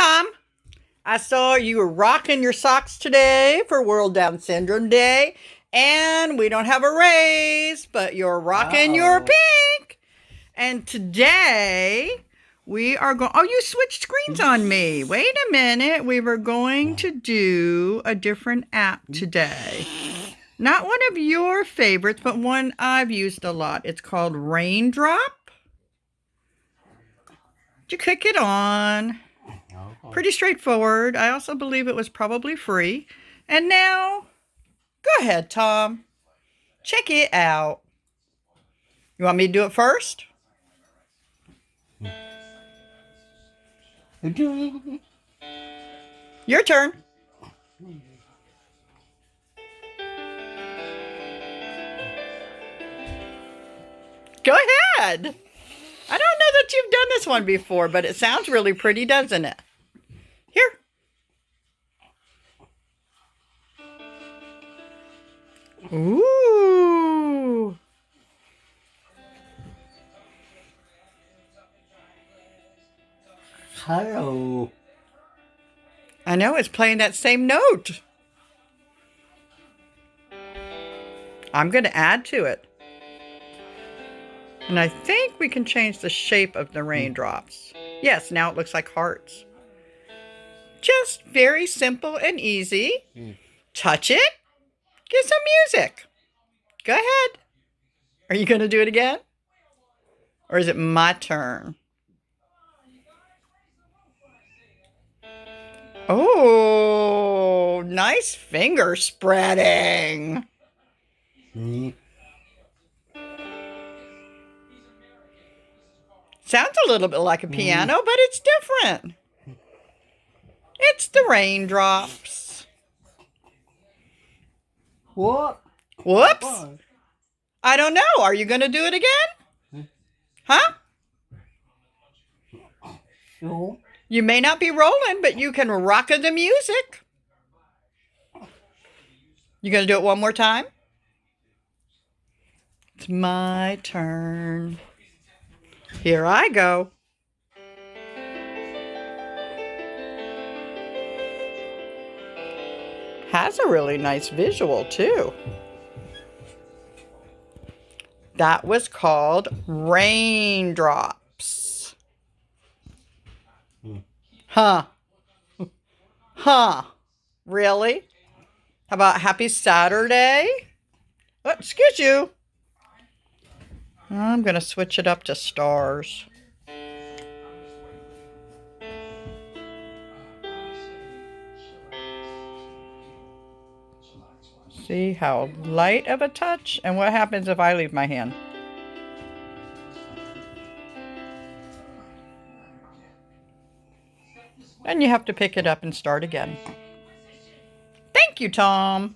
Tom. I saw you were rocking your socks today for World Down Syndrome Day. And we don't have a raise, but you're rocking your pink. And today we are going... Oh, you switched screens on me. Wait a minute. We were going to do a different app today. Not one of your favorites, but one I've used a lot. It's called Raindrop. You click it on. Pretty straightforward. I also believe it was probably free. And now, go ahead, Tom. Check it out. You want me to do it first? Your turn. Go ahead. I don't know that you've done this one before, but it sounds really pretty, doesn't it? Here. Ooh. Hello. I know, it's playing that same note. I'm going to add to it. And I think we can change the shape of the raindrops. Yes, now it looks like hearts. Just very simple and easy. Touch it. Get some music. Go ahead. Are you going to do it again? Or is it my turn? Oh, nice finger spreading. Sounds a little bit like a piano, but it's different. It's the raindrops. What? Whoops. I don't know. Are you going to do it again? Huh? Sure. You may not be rolling, but you can rock the music. You going to do it one more time? It's my turn. Here I go. Has a really nice visual, too. That was called Raindrops. Huh. Huh. Really? How about Happy Saturday? Oh, excuse you. I'm going to switch it up to stars. See how light of a touch? And what happens if I leave my hand? And you have to pick it up and start again. Thank you, Tom.